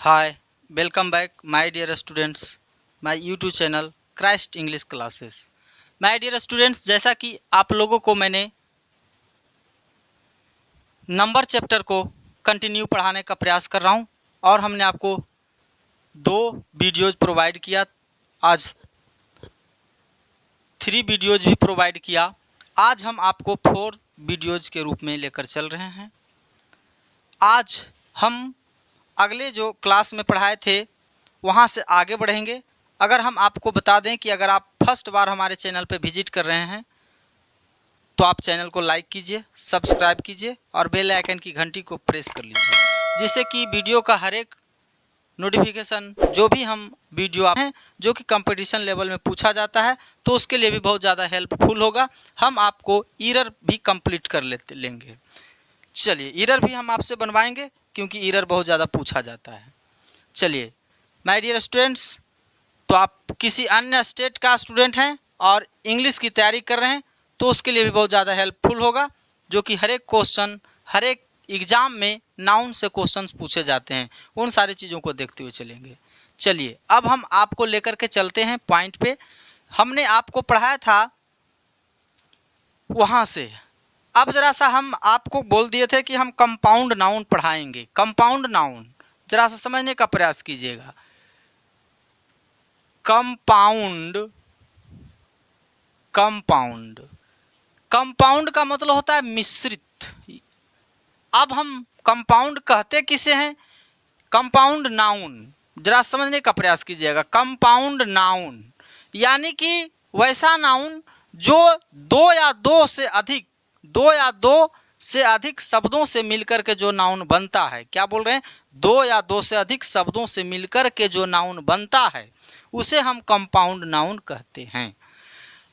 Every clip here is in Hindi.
Hi, welcome back my dear students, my YouTube channel Christ English classes. My dear students, जैसा कि आप लोगों को मैंने नंबर चैप्टर को कंटिन्यू पढ़ाने का प्रयास कर रहा हूं और हमने आपको 2 वीडियोज़ प्रोवाइड किया, आज 3 वीडियोज़ भी प्रोवाइड किया। आज हम आपको 4 वीडियोज़ के रूप में लेकर चल रहे हैं। आज हम अगले जो क्लास में पढ़ाए थे वहाँ से आगे बढ़ेंगे। अगर हम आपको बता दें कि अगर आप फर्स्ट बार हमारे चैनल पर विजिट कर रहे हैं तो आप चैनल को लाइक कीजिए, सब्सक्राइब कीजिए और बेल आइकन की घंटी को प्रेस कर लीजिए, जिससे कि वीडियो का हर एक नोटिफिकेशन जो भी हम वीडियो हैं जो कि कंपटीशन लेवल में पूछा जाता है तो उसके लिए भी बहुत ज़्यादा हेल्पफुल होगा। हम आपको ईरर भी कंप्लीट कर लेंगे। चलिए, ईरर भी हम आपसे बनवाएंगे क्योंकि ईरर बहुत ज़्यादा पूछा जाता है। चलिए माय डियर स्टूडेंट्स, तो आप किसी अन्य स्टेट का स्टूडेंट हैं और इंग्लिश की तैयारी कर रहे हैं तो उसके लिए भी बहुत ज़्यादा हेल्पफुल होगा, जो कि हर एक क्वेश्चन, हर एक एग्ज़ाम में नाउन से क्वेश्चंस पूछे जाते हैं, उन सारी चीज़ों को देखते हुए चलेंगे। चलिए अब हम आपको लेकर के चलते हैं पॉइंट पे। हमने आपको पढ़ाया था वहाँ से, अब ज़रा सा हम आपको बोल दिए थे कि हम कंपाउंड नाउन पढ़ाएंगे। कंपाउंड नाउन ज़रा सा समझने का प्रयास कीजिएगा। कंपाउंड, कंपाउंड, कंपाउंड का मतलब होता है मिश्रित। अब हम कंपाउंड कहते किसे हैं? कंपाउंड नाउन, जरा समझने का प्रयास कीजिएगा। कंपाउंड नाउन यानी कि वैसा नाउन जो दो या दो से अधिक शब्दों से मिलकर के जो नाउन बनता है। क्या बोल रहे हैं? 2 या 2 से अधिक शब्दों से मिलकर के जो नाउन बनता है उसे हम कंपाउंड नाउन कहते हैं।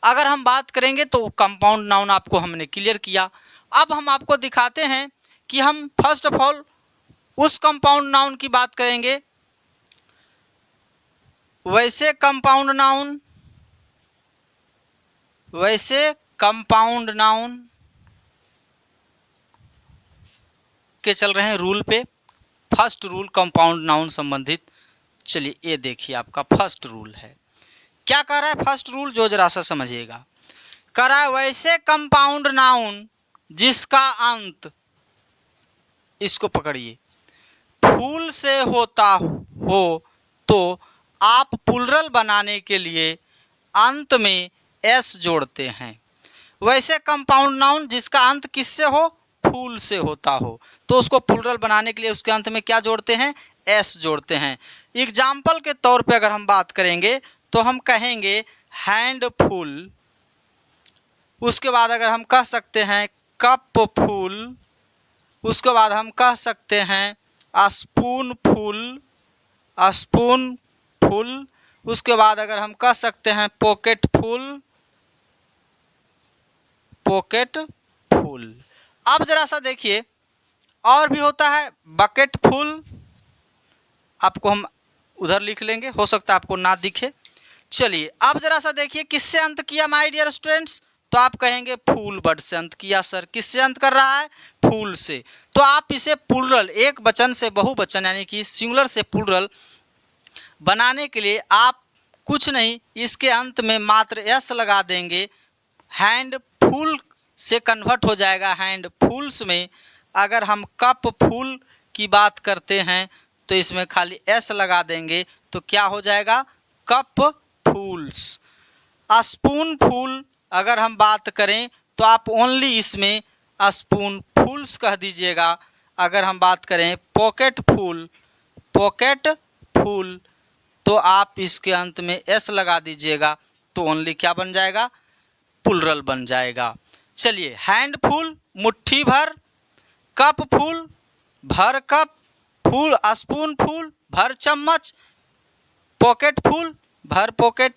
अगर हम बात करेंगे तो कंपाउंड नाउन आपको हमने क्लियर किया। अब हम आपको दिखाते हैं कि हम फर्स्ट ऑफ ऑल उस कंपाउंड नाउन की बात करेंगे। वैसे कंपाउंड नाउन, वैसे कंपाउंड नाउन के चल रहे हैं रूल पे। फर्स्ट रूल कंपाउंड नाउन संबंधित। चलिए ये देखिए, आपका फर्स्ट रूल है। क्या कह रहा है फर्स्ट रूल? जो जरा सा समझिएगा। कह रहा है वैसे कंपाउंड नाउन जिसका अंत, इसको पकड़िए, फूल से होता हो तो आप प्लुरल बनाने के लिए अंत में एस जोड़ते हैं। वैसे कंपाउंड नाउन जिसका अंत किससे हो? फूल से होता हो, तो उसको प्लुरल बनाने के लिए उसके अंत में क्या जोड़ते हैं? एस जोड़ते हैं। एग्जाम्पल के तौर पे अगर हम बात करेंगे तो हम कहेंगे हैंडफुल, उसके बाद अगर हम कह सकते हैं कप फूल, उसके बाद हम कह सकते हैं स्पून फुल, स्पून फुल, उसके बाद अगर हम कह सकते हैं पॉकेट फुल, पॉकेट फुल। अब जरा सा देखिए, और भी होता है बकेट फुल, आपको हम उधर लिख लेंगे, हो सकता है आपको ना दिखे। चलिए अब जरा सा देखिए किससे अंत किया माय डियर स्टूडेंट्स? तो आप कहेंगे फूल वर्ड से अंत किया। सर किससे अंत कर रहा है? फूल से। तो आप इसे प्लुरल, एक वचन से बहुवचन यानी कि सिंगुलर से प्लुरल बनाने के लिए आप कुछ नहीं, इसके अंत में मात्र एस लगा देंगे। हैंड फुल से कन्वर्ट हो जाएगा हैंड फूल्स में। अगर हम कप फूल की बात करते हैं तो इसमें खाली एस लगा देंगे तो क्या हो जाएगा? कप फूल्स। स्पून फूल अगर हम बात करें तो आप ओनली इसमें स्पून फूल्स कह दीजिएगा। अगर हम बात करें पॉकेट फूल, पॉकेट फूल, तो आप इसके अंत में एस लगा दीजिएगा तो ओनली क्या बन जाएगा? प्लुरल बन जाएगा। चलिए, हैंड फुल मुट्ठी भर, कप फूल भर कप, फूल स्पून फूल भर चम्मच, पॉकेट फूल भर पॉकेट,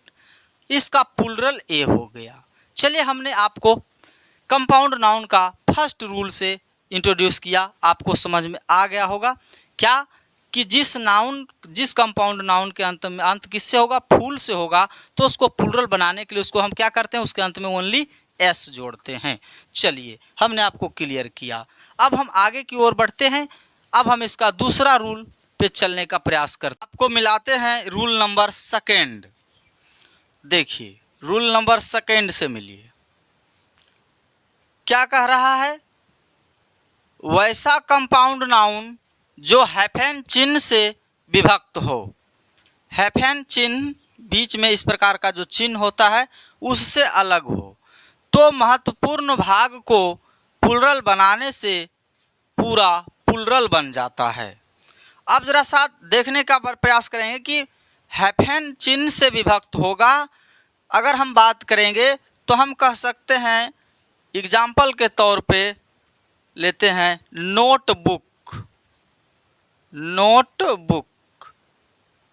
इसका प्लुरल ए हो गया। चलिए, हमने आपको कंपाउंड नाउन का फर्स्ट रूल से इंट्रोड्यूस किया, आपको समझ में आ गया होगा क्या कि जिस कंपाउंड नाउन के अंत किससे होगा? फूल से होगा, तो उसको प्लुरल बनाने के लिए उसको हम क्या करते हैं? उसके अंत में ओनली एस जोड़ते हैं। चलिए, हमने आपको क्लियर किया। अब हम आगे की ओर बढ़ते हैं। अब हम इसका दूसरा रूल पे चलने का प्रयास करते हैं। आपको मिलाते हैं रूल नंबर सेकेंड। देखिए रूल नंबर सेकेंड से मिलिए, क्या कह रहा है? वैसा कंपाउंड नाउन जो हैफन चिन्ह से विभक्त हो। हैफन चिन्ह बीच में इस प्रकार का जो चिन्ह होता है उससे अलग हो तो महत्वपूर्ण भाग को प्लुरल बनाने से पूरा प्लुरल बन जाता है। अब जरा सा देखने का प्रयास करेंगे कि हैफन चिन्ह से विभक्त होगा। अगर हम बात करेंगे तो हम कह सकते हैं, एग्जाम्पल के तौर पे लेते हैं नोटबुक। नोटबुक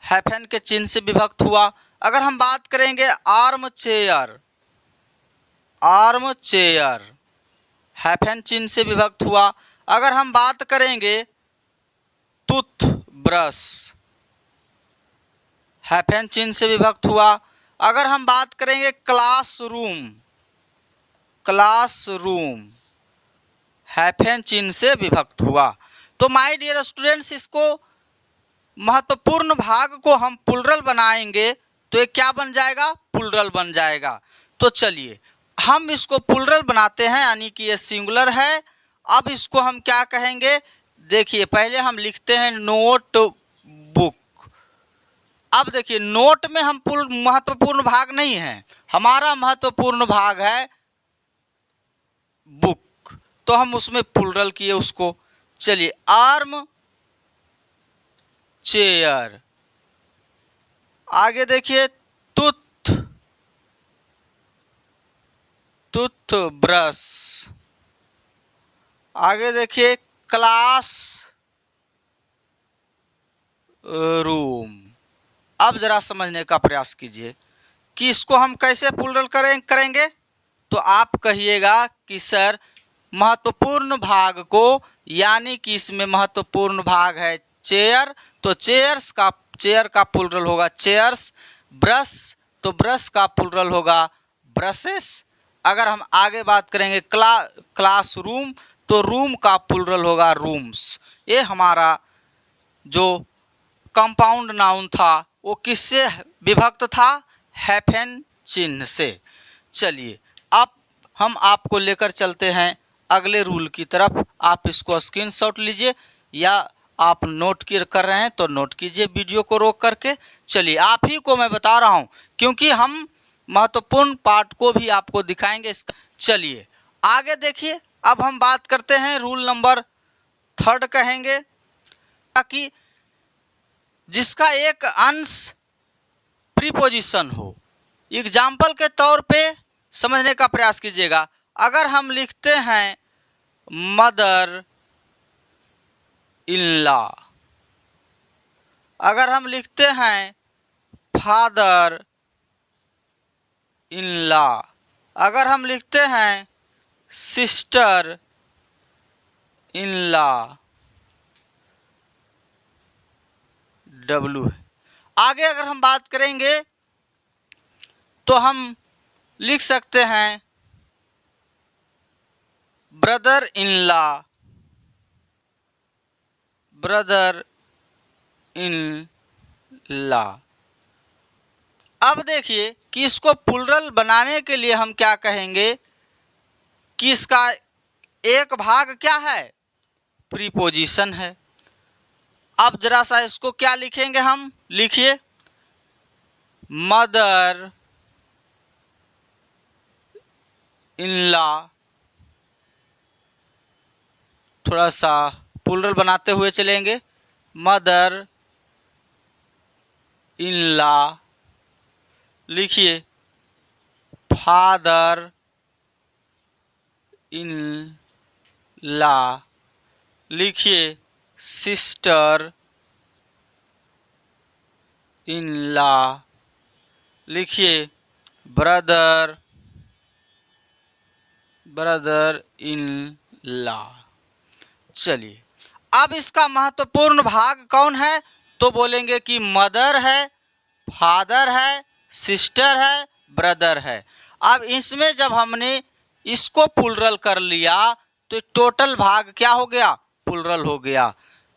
हैफन के चिन्ह से विभक्त हुआ। अगर हम बात करेंगे arm chair, arm chair hyphen चिन्ह से विभक्त हुआ। अगर हम बात करेंगे टूथ ब्रश, हैफन चिन्ह से विभक्त हुआ। अगर हम बात करेंगे क्लासरूम, क्लासरूम हैफन चिन्ह से विभक्त हुआ। तो माय डियर स्टूडेंट्स, इसको महत्वपूर्ण भाग को हम प्लुरल बनाएंगे तो ये क्या बन जाएगा? प्लुरल बन जाएगा। तो चलिए हम इसको प्लुरल बनाते हैं, यानी कि ये सिंगुलर है। अब इसको हम क्या कहेंगे? देखिए पहले हम लिखते हैं नोट बुक। अब देखिए नोट में हम महत्वपूर्ण भाग नहीं है, हमारा महत्वपूर्ण भाग है बुक, तो हम उसमें प्लुरल किए उसको। चलिए आर्म चेयर, आगे देखिए टूथ, टूथ ब्रश, आगे देखिए क्लास रूम। अब जरा समझने का प्रयास कीजिए कि इसको हम कैसे प्लुरल करेंगे। तो आप कहिएगा कि सर महत्वपूर्ण भाग को, यानी कि इसमें महत्वपूर्ण भाग है चेयर, तो चेयर्स का, चेयर का प्लुरल होगा चेयर्स। ब्रश, तो ब्रश का प्लुरल होगा ब्रशेस। अगर हम आगे बात करेंगे क्लासरूम, तो रूम का प्लुरल होगा रूम्स। ये हमारा जो कंपाउंड नाउन था वो किससे विभक्त था? हैफन चिन्ह से। चलिए अब हम आपको लेकर चलते हैं अगले रूल की तरफ। आप इसको स्क्रीनशॉट लीजिए या आप नोट कर रहे हैं तो नोट कीजिए वीडियो को रोक करके। चलिए आप ही को मैं बता रहा हूं क्योंकि हम महत्वपूर्ण पार्ट को भी आपको दिखाएंगे इसका। चलिए आगे देखिए, अब हम बात करते हैं रूल नंबर थर्ड कहेंगे, ताकि जिसका एक अंश प्रीपोजिशन हो। एग्जाम्पल के तौर पे समझने का प्रयास कीजिएगा। अगर हम लिखते हैं मदर इन लॉ, अगर हम लिखते हैं फादर इन लॉ, अगर हम लिखते हैं सिस्टर इन लॉ, डब्लू है। आगे अगर हम बात करेंगे तो हम लिख सकते हैं brother in law, brother in law. अब देखिए कि इसको प्लुरल बनाने के लिए हम क्या कहेंगे कि इसका एक भाग क्या है? प्रीपोजिशन है। अब जरा सा इसको क्या लिखेंगे हम? लिखिए मदर इन लॉ, थोड़ा सा प्लुरल बनाते हुए चलेंगे, मदर इन लॉ, लिखिए फादर इन लॉ, लिखिए सिस्टर इन लॉ, लिखिए ब्रदर, ब्रदर इन लॉ। चलिए अब इसका महत्वपूर्ण भाग कौन है? तो बोलेंगे कि मदर है, फादर है, सिस्टर है, ब्रदर है। अब इसमें जब हमने इसको प्लुरल कर लिया तो टोटल भाग क्या हो गया? प्लुरल हो गया।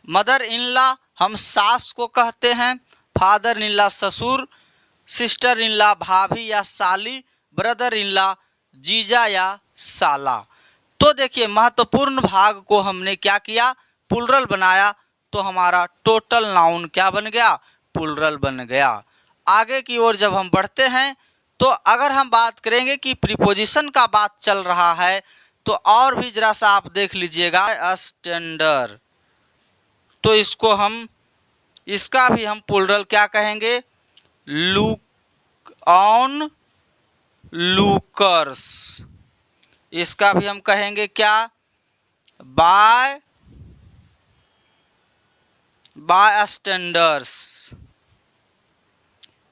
मदर इन लॉ हम सास को कहते हैं, फादर इन लॉ ससुर, सिस्टर इन लॉ भाभी या साली, ब्रदर इन लॉ जीजा या साला। तो देखिए महत्वपूर्ण भाग को हमने क्या किया, प्लूरल बनाया, तो हमारा टोटल नाउन क्या बन गया, प्लूरल बन गया। आगे की ओर जब हम बढ़ते हैं तो अगर हम बात करेंगे कि प्रीपोजिशन का बात चल रहा है तो और भी जरा सा आप देख लीजिएगा, स्टैंडर्ड, तो इसका भी हम प्लूरल क्या कहेंगे, लुक ऑन, लुकर्स। इसका भी हम कहेंगे क्या, बाय स्टैंडर्ड्स।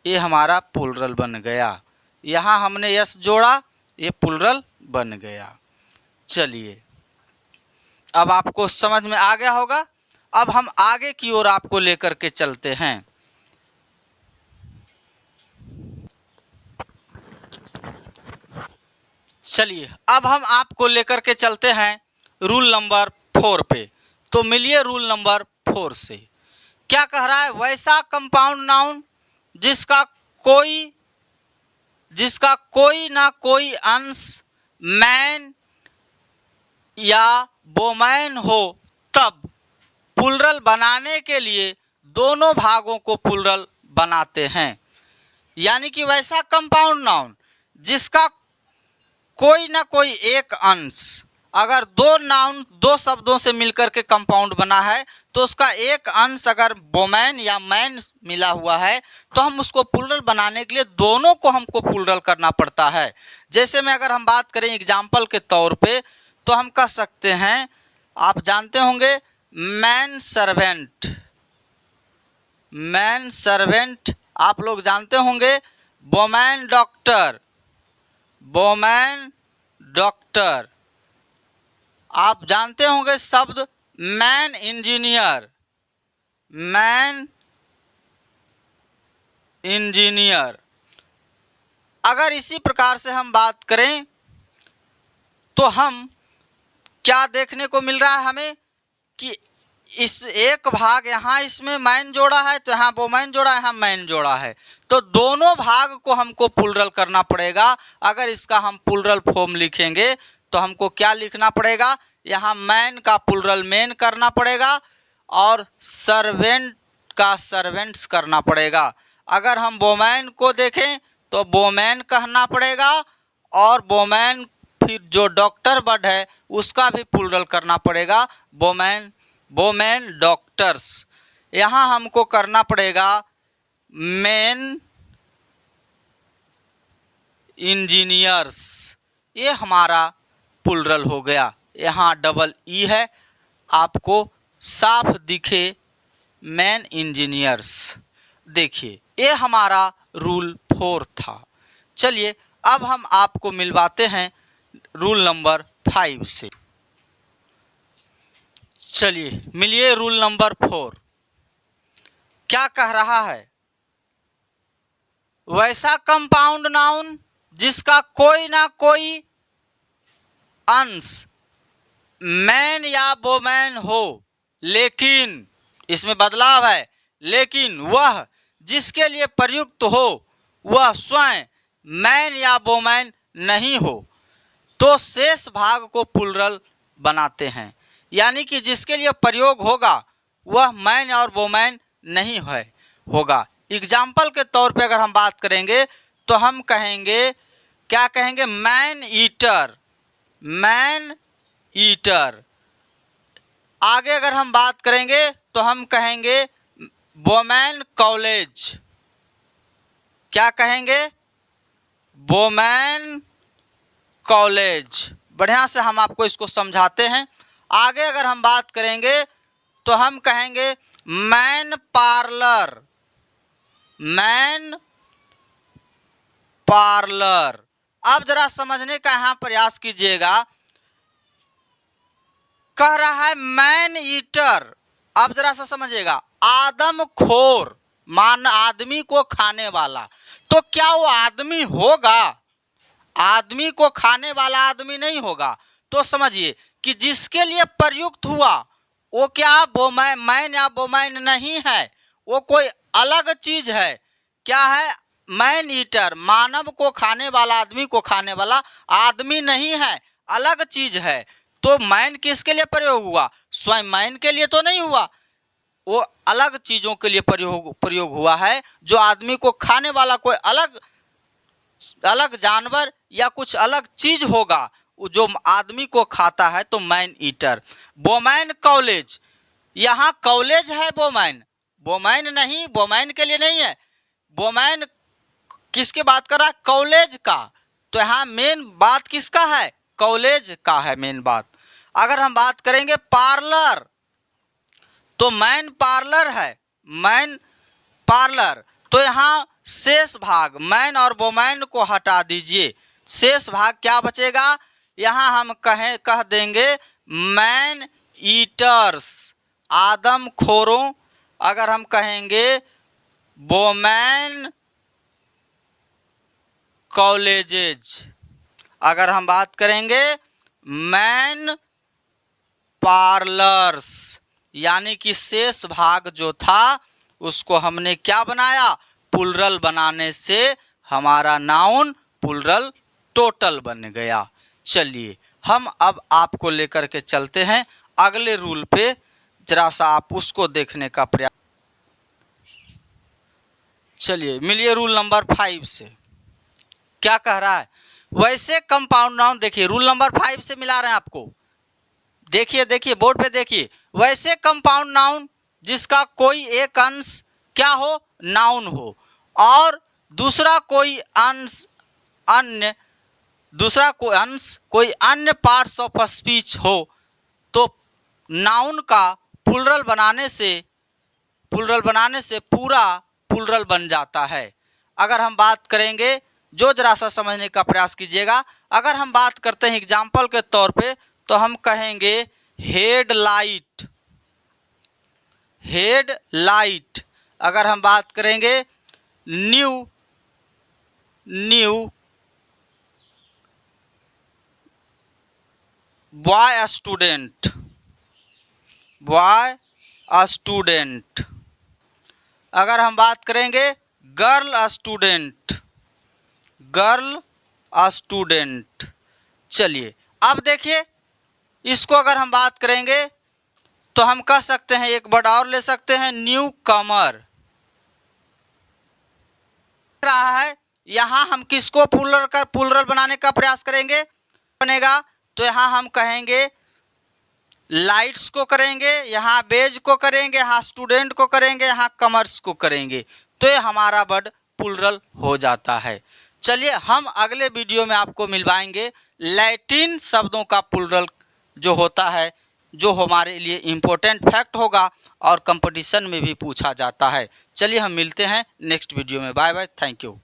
ये हमारा प्लूरल बन गया, यहाँ हमने यस जोड़ा, ये प्लूरल बन गया। चलिए अब आपको समझ में आ गया होगा। अब हम आगे की ओर आपको लेकर के चलते हैं। चलिए अब हम आपको लेकर के चलते हैं रूल नंबर 4 पे। तो मिलिए रूल नंबर 4 से। क्या कह रहा है, वैसा कंपाउंड नाउन जिसका कोई ना कोई अंश मैन या वोमैन हो, तब प्लूरल बनाने के लिए दोनों भागों को प्लूरल बनाते हैं। यानी कि वैसा कंपाउंड नाउन जिसका कोई ना कोई एक अंश, अगर दो शब्दों से मिलकर के कंपाउंड बना है तो उसका एक अंश अगर वोमैन या मैन मिला हुआ है तो हम उसको प्लूरल बनाने के लिए दोनों को हमको प्लूरल करना पड़ता है। जैसे में अगर हम बात करें एग्जाम्पल के तौर पे तो हम कह सकते हैं, आप जानते होंगे मैन सर्वेंट, आप लोग जानते होंगे वोमैन डॉक्टर, आप जानते होंगे शब्द मैन इंजीनियर। अगर इसी प्रकार से हम बात करें तो हम क्या देखने को मिल रहा है हमें कि इस एक भाग यहाँ इसमें मैन जोड़ा है तो यहाँ वोमैन जोड़ा है, यहाँ मैन जोड़ा है, तो दोनों भाग को हमको प्लूरल करना पड़ेगा। अगर इसका हम प्लूरल फॉर्म लिखेंगे तो हमको क्या लिखना पड़ेगा, यहाँ मैन का प्लूरल मेन करना पड़ेगा और सर्वेंट का सर्वेंट्स करना पड़ेगा। अगर हम वोमैन को देखें तो वोमैन कहना पड़ेगा और वोमैन फिर जो डॉक्टर वर्ड है उसका भी प्लूरल करना पड़ेगा, वोमेन डॉक्टर्स। यहाँ हमको करना पड़ेगा मेन इंजीनियर्स, ये हमारा प्लूरल हो गया। यहाँ डबल ई है, आपको साफ दिखे मैन इंजीनियर्स। देखिए ये हमारा रूल 4 था। चलिए अब हम आपको मिलवाते हैं रूल नंबर 5 से। चलिए मिलिए रूल नंबर 4। क्या कह रहा है, वैसा कंपाउंड नाउन जिसका कोई ना कोई अंश मैन या वोमैन हो, लेकिन इसमें बदलाव है, लेकिन वह जिसके लिए प्रयुक्त हो वह स्वयं मैन या वोमैन नहीं हो, तो शेष भाग को प्लूरल बनाते हैं। यानी कि जिसके लिए प्रयोग होगा वह मैन और वोमैन नहीं होगा। एग्जाम्पल के तौर पे अगर हम बात करेंगे तो हम कहेंगे, क्या कहेंगे, मैन ईटर। आगे अगर हम बात करेंगे तो हम कहेंगे वोमैन कॉलेज। क्या कहेंगे, वोमैन कॉलेज। बढ़िया से हम आपको इसको समझाते हैं। आगे अगर हम बात करेंगे तो हम कहेंगे मैन पार्लर। अब जरा समझने का यहाँ प्रयास कीजिएगा। कह रहा है मैन ईटर, अब जरा सा समझिएगा, आदमखोर मान आदमी को खाने वाला, तो क्या वो आदमी होगा? आदमी को खाने वाला आदमी नहीं होगा। तो समझिए कि जिसके लिए प्रयुक्त हुआ वो क्या मैन या वोमैन नहीं है, वो कोई अलग चीज है। क्या है? मैन ईटर, मानव को खाने वाला, आदमी को खाने वाला आदमी नहीं है, अलग चीज है। तो मैन किसके लिए प्रयोग हुआ? स्वयं मैन के लिए तो नहीं हुआ, वो अलग चीजों के लिए प्रयोग हुआ है। जो आदमी को खाने वाला कोई अलग जानवर या कुछ अलग चीज होगा जो आदमी को खाता है, तो मैन ईटर। वोमैन कॉलेज, यहाँ कॉलेज है वोमैन नहीं, वोमैन के लिए नहीं है। वोमैन किसके बात कर रहा है? कॉलेज का। तो यहाँ मेन बात किसका है? कॉलेज का है मेन बात। अगर हम बात करेंगे पार्लर, तो मैन पार्लर है, मैन पार्लर। तो यहाँ शेष भाग मैन और वोमैन को हटा दीजिए, शेष भाग क्या बचेगा? यहाँ हम कह देंगे मैन ईटर्स, आदमखोरों। अगर हम कहेंगे वोमैन कॉलेजेज, अगर हम बात करेंगे मैन पार्लर्स, यानी कि शेष भाग जो था उसको हमने क्या बनाया? प्लुरल बनाने से हमारा नाउन प्लुरल टोटल बन गया। चलिए हम अब आपको लेकर के चलते हैं अगले रूल पे, जरा सा आप उसको देखने का प्रयास। चलिए मिलिए रूल नंबर 5 से। क्या कह रहा है? वैसे कंपाउंड नाउन, देखिए रूल नंबर 5 से मिला रहे हैं आपको। देखिए बोर्ड पे देखिए, वैसे कंपाउंड नाउन जिसका कोई एक अंश क्या हो? नाउन हो, और दूसरा कोई अंश कोई अन्य पार्ट्स ऑफ स्पीच हो, तो नाउन का प्लुरल बनाने से पूरा प्लुरल बन जाता है। अगर हम बात करेंगे, जो जरा सा समझने का प्रयास कीजिएगा, अगर हम बात करते हैं एग्जाम्पल के तौर पे, तो हम कहेंगे हेडलाइट, हेडलाइट। अगर हम बात करेंगे न्यू बॉय स्टूडेंट। अगर हम बात करेंगे गर्ल स्टूडेंट। चलिए अब देखिए, इसको अगर हम बात करेंगे तो हम कह सकते हैं, एक वर्ड और ले सकते हैं, न्यू कमर। रहा है यहाँ हम किसको प्लुरल बनाने का प्रयास करेंगे? बनेगा तो यहाँ हम कहेंगे लाइट्स को करेंगे, यहाँ बेज को करेंगे, यहाँ स्टूडेंट को करेंगे, यहाँ कमर्स को करेंगे, तो ये हमारा वर्ड प्लुरल हो जाता है। चलिए हम अगले वीडियो में आपको मिलवाएंगे लैटिन शब्दों का प्लुरल जो होता है, जो हमारे लिए इम्पोर्टेंट फैक्ट होगा और कंपटीशन में भी पूछा जाता है। चलिए हम मिलते हैं नेक्स्ट वीडियो में। Bye bye, thank you.